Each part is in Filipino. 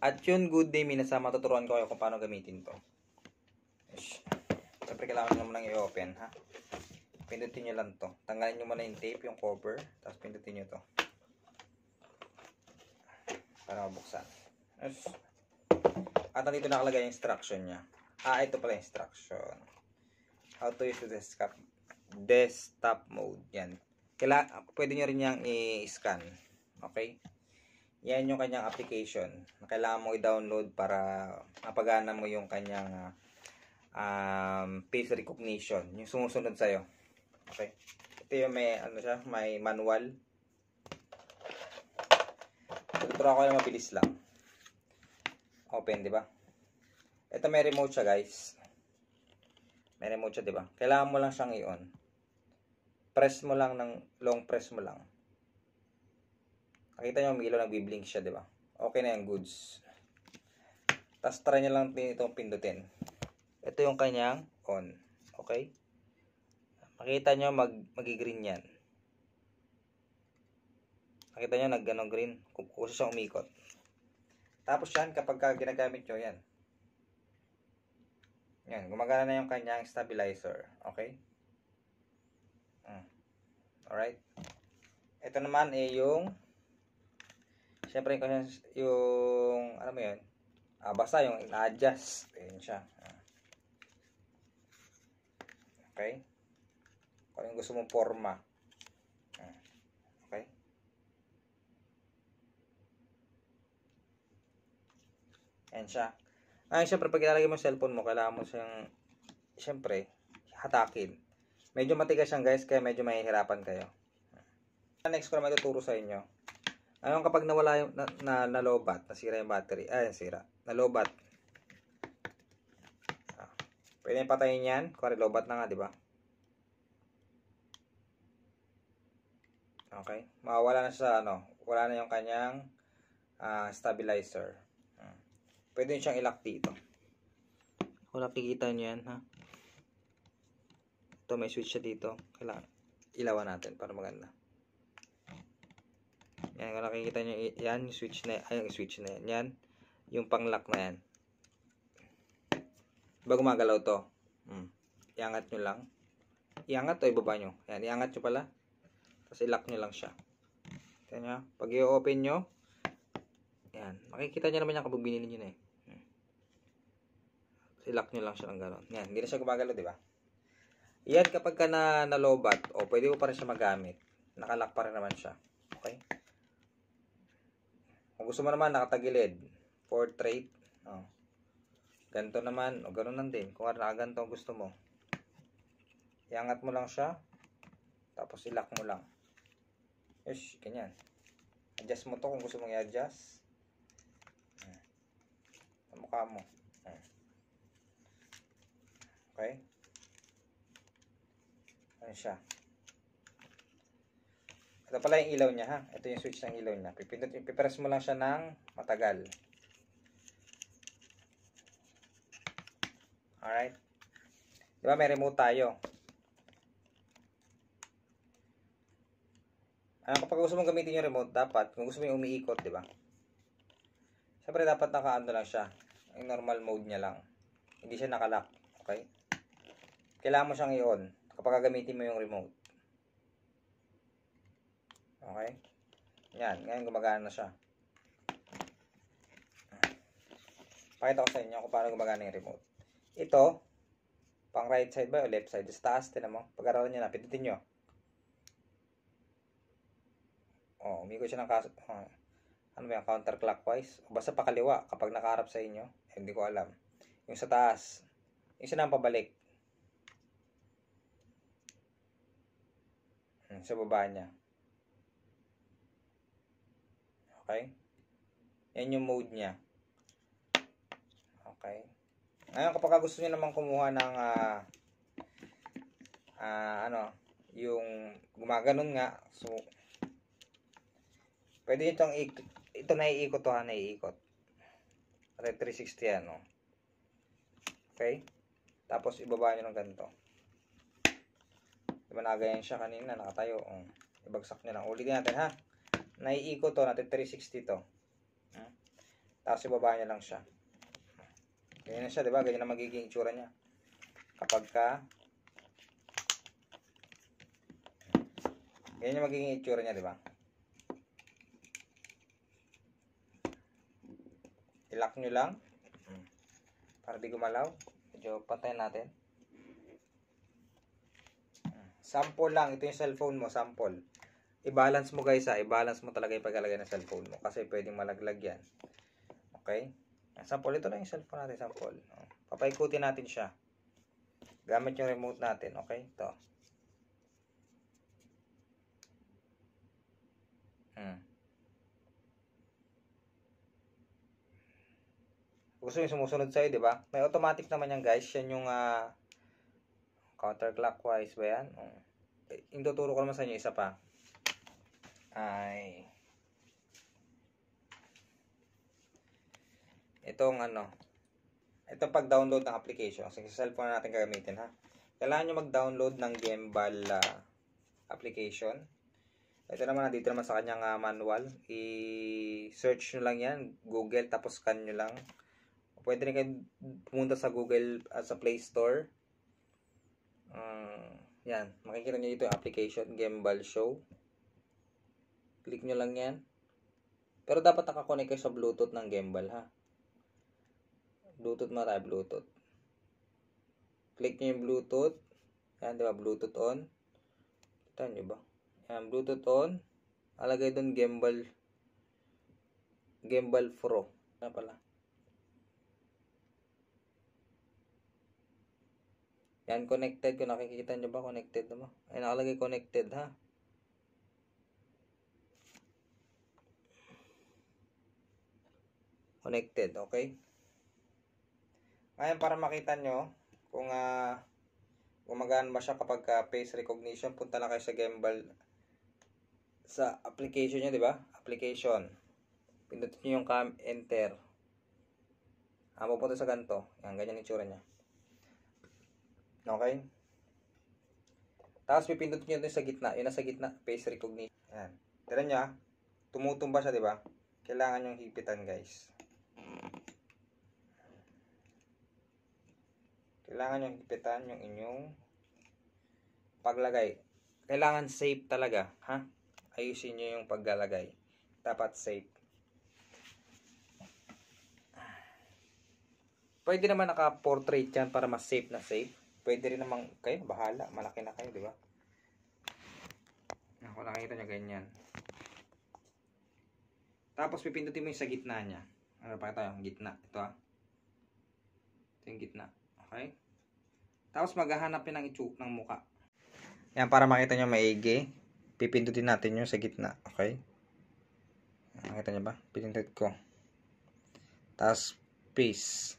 At yun, good day minasa, matuturuan ko kayo kung paano gamitin to. Siyempre kailangan nyo munang i-open, ha. Pindutin nyo lang to. Tanggalin nyo muna yung tape, yung cover, tapos pindutin nyo to para mabuksan. At dito nakalagay yung instruction nya. Ito pala yung instruction. How to use the desktop mode. Yan. Pwede nyo rin yang i-scan. Okay? Yan yung kanyang application na kailangan mo i-download para mapagana mo yung kanyang face recognition. Yung sumusunod sa'yo. Okay? Ito yung may manual. Tuturo ko lang mabilis lang. Open, di ba? Ito may remote siya, guys. May remote siya, di ba? Kailangan mo lang siyang i-on. Press mo lang long press mo lang. Nakita nyo, umilaw, nagbiblink siya, di ba? Okay na yung goods. Tapos try nyo lang itong pindutin. Ito yung kanyang on. Okay? Makita nyo, magi-green yan. Nakita nyo, nag-ganong green. Kusa siyang umikot. Tapos yan, kapag ginagamit nyo, yan. Yan, gumagana na yung kanyang stabilizer. Okay? Alright? Ito naman yung siyempre yung ano mo yun? Basta yung in-adjust. Ayan siya. Okay? Kung yung gusto mong forma. Okay? Ayan siya. Ngayon, siyempre, pag ilalagay mo yung cellphone mo, kailangan mo siyang, siyempre, hatakin. Medyo matigas siyang, guys, kaya medyo mahihirapan kayo. Next ko naman ituturo sa inyo. Ngayon, kapag nawala yung, nalobat, nasira yung battery, nasira, nalobat. Pwede yung patayin yan, kung lobat na nga, di ba? Okay, mawala na siya, wala na yung kanyang stabilizer. Pwede nyo siyang i-lock dito. Kung nakikita nyo yan, ha? Ito, may switch siya dito. Kailangan ilawan natin para maganda. Yan, kung nakikita nyo, yan, yung switch na yan. Yung switch na yan. Yan, yung pang-lock na yan. Diba gumagalaw to? Iangat nyo lang. Iangat o ibaba nyo? Yan, iangat nyo pala. Tapos i-lock nyo lang siya. Ito nyo, pag i-open nyo, yan, makikita nyo naman yan kapag binili nyo na eh. I-lock nyo lang siya ng gano'n. Yan, hindi na siya gumagalaw, di ba? Yan, kapag ka nalobat, pwede mo pa rin siya magamit. Nakalock pa rin naman siya. Okay? Kung gusto mo naman, nakatagilid. Portrait. Ganito naman, o gano'n lang din. Kung nakaganto ang gusto mo. Iangat mo lang siya. Tapos i-lock mo lang. Yes, ganyan. Adjust mo to kung gusto mong i-adjust. Sa mukha mo. Okay? Ano siya? Ito pala yung ilaw niya, ha? Ito yung switch ng ilaw niya. Pipress mo lang siya ng matagal. Alright? Diba may remote tayo? Kapag gusto mong gamitin yung remote, dapat, kung gusto mo yung umiikot, diba? Siyempre, dapat naka-ano lang siya. Yung normal mode niya lang. Hindi siya nakalock. Okay? Kailangan mo siyang i-on kapag gagamitin mo yung remote. Okay? Yan. Ngayon, gumagana na siya. Pakita ko sa inyo kung paano gumagana yung remote. Ito, pang right side ba o left side? Sa taas, tinan mo. Pag-aralan nyo na, pindutin nyo. Umikot siya ng ano ba yan, counterclockwise. O basta pakaliwa kapag nakaharap sa inyo. Hindi ko alam. Yung sa taas. Yung siya nang pabalik. Sa baba niya. Okay? Yan yung mode niya. Okay? Ngayon, kapag gusto niyo naman kumuha ng yung gumaganon nga. So, pwede itong ito naiikot to, naiikot. 360 yan, Okay? Tapos, ibaba nyo ng ganito. Diba nagayan siya kanina, nakatayo. Ibagsak nyo lang. Ulitin natin, ha? Naiikot to, natin 360 to. Tapos ibaba nyo lang siya. Ganyan na siya, di ba? Ganyan na magiging itsura niya. Kapag ganyan na magiging itsura niya, di ba? I-lock nyo lang. Para di gumalaw. Medyo patayin natin. Sample lang. Ito yung cellphone mo. Sample. I-balance mo guys ha. I-balance mo talaga yung paglalagay ng cellphone mo. Kasi pwedeng malaglag yan. Okay? Sample. Ito lang yung cellphone natin. Sample. Papaikutin natin siya. Gamit yung remote natin. Okay? Ito. Gusto yung sumusunod sa'yo, di ba? May automatic naman yan guys. Yan yung counterclockwise ba yan? Yung tuturo ko naman sa inyo isa pa. Ay itong itong pag-download ng application. Kasi sa cellphone natin gagamitin ha. Kailangan nyo mag-download ng Gimbal application. Ito naman, dito naman sa kanyang manual. I-search nyo lang yan. Google, tapos scan nyo lang. Pwede rin kayo pumunta sa Google sa Play Store. Yan. Makikita nyo dito yung application. Gimbal Show. Click nyo lang yan. Pero dapat nakakonect kayo sa Bluetooth ng Gimbal ha. Bluetooth mo tayo. Bluetooth. Click nyo yung Bluetooth. Yan, di ba? Bluetooth on. Kita nyo ba? Yan, Bluetooth on. Alagay doon Gimbal Pro. Yan pala. Yan, connected. Kung nakikita nyo ba, connected naman. Ay, nakalagay connected ha. Connected, okay? Ngayon, para makita nyo kung gumagana ba siya kapag face recognition, punta lang kayo sa Gimbal sa application nyo, di ba? Application. Pindutin nyo yung enter. Pupunta sa ganito. Yan, ganyan yung itsura niya. Okay? Tapos pipindot nyo doon sa gitna. Yun na sa gitna. Face recognition. Yan. Tira nyo tumutumba siya, di ba? Kailangan yung hipitan, guys. Kailangan yung hipitan yung inyong paglagay. Kailangan safe talaga. Ha? Ayusin nyo yung paglalagay. Dapat safe. Pwede naman naka-portrait yan para mas safe na safe. Pwede rin naman kayo, bahala. Malaki na kayo, di ba? Kung nakikita nyo, ganyan. Tapos, pipindutin mo yung sa gitna niya. Ano pa ito? Yung gitna. Ito Ito yung gitna. Okay? Tapos, maghahanap yun ng muka. Yan, para makita nyo maigi. Pipindutin natin yung sa gitna. Okay? Nakita nyo ba? Pinindut ko. Tapos, paste.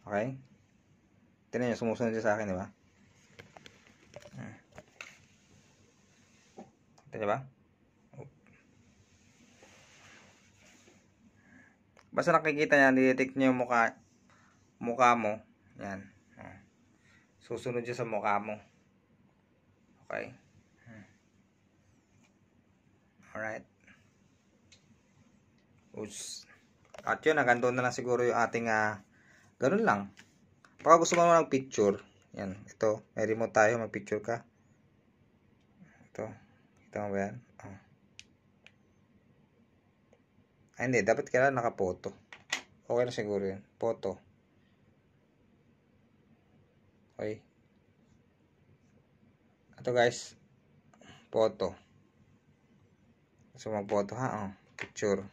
Okay? Tignan nyo, sumusunod siya sa akin, di ba? Ito, di ba? Basta nakikita niya, detect niyo yung mukha mo. Yan. Susunod siya sa mukha mo. Okay? Alright. At yun, hanggang na lang siguro yung ating ganun lang. Pagka gusto mo naman ng picture, yan, ito, may remote tayo, mag-picture ka. Ito, kita mo ba yan? Ay, hindi, dapat kailangan naka-photo. Okay na siguro yan, photo. Okay. Ito guys, photo. Gusto mag-photo ha, picture.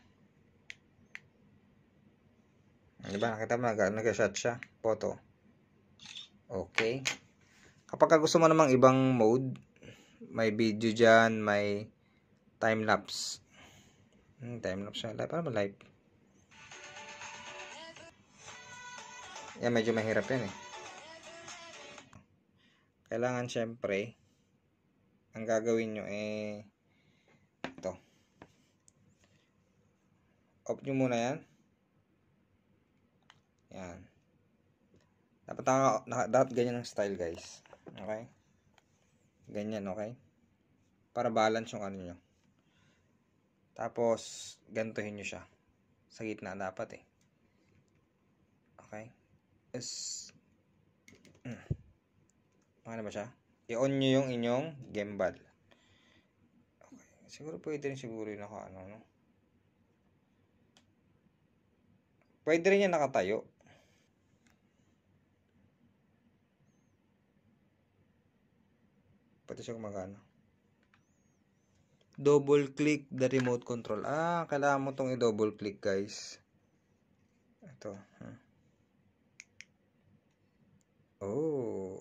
Diba, nakita mo, nag-shot siya, photo. Okay. Kapag gusto mo namang ibang mode, may video dyan, may time-lapse. Time-lapse na live. Paano ba live? Yan, medyo mahirap yan Kailangan syempre, ang gagawin nyo ito. Off nyo muna yan. Yan. Dapat ganyan ang style guys. Okay? Ganyan, okay? Para balance yung ano nyo. Tapos, gantuhin nyo siya. Sa gitna dapat eh. Okay. Okay na ba siya? I-on nyo yung inyong gimbal. Okay. Siguro pwede rin siguro yung no? Pwede rin yan nakatayo. Pati siya gumagana. Double click the remote control. Kailangan mo itong i-double click, guys. Ito. Oh.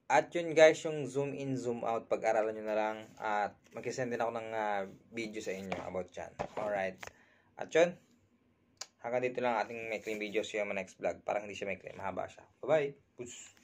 At yun guys, yung zoom in, zoom out, pag-aralan nyo na lang. At mag-send din ako ng video sa inyo about yan. Alright. At yun, hanggang dito lang ating maikling video. See you on my next vlog. Parang hindi siya maikling, mahaba siya. Bye-bye. Push.